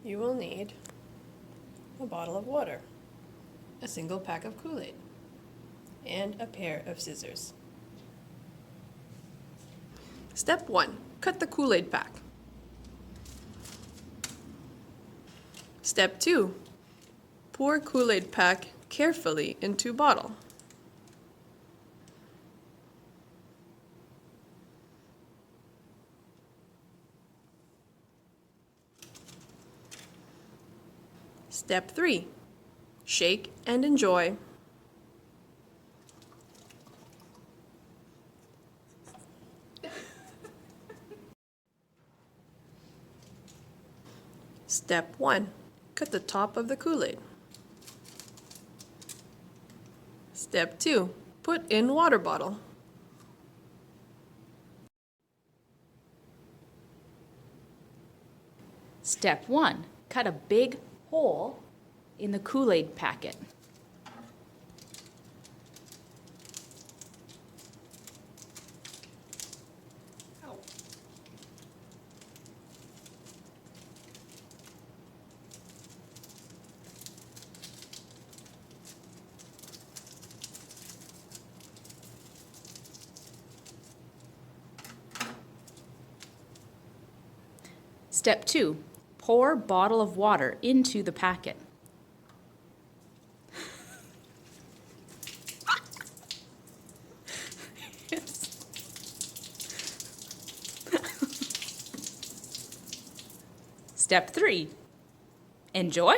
You will need a bottle of water, a single pack of Kool-Aid, and a pair of scissors. Step 1. Cut the Kool-Aid pack. Step 2. Pour Kool-Aid pack carefully into bottle. Step 3. Shake and enjoy. Step 1. Cut the top of the Kool-Aid. Step 2. Put in water bottle. Step 1. Cut a big hole in the Kool-Aid packet. Step 2. Pour bottle of water into the packet. Step 3. Enjoy?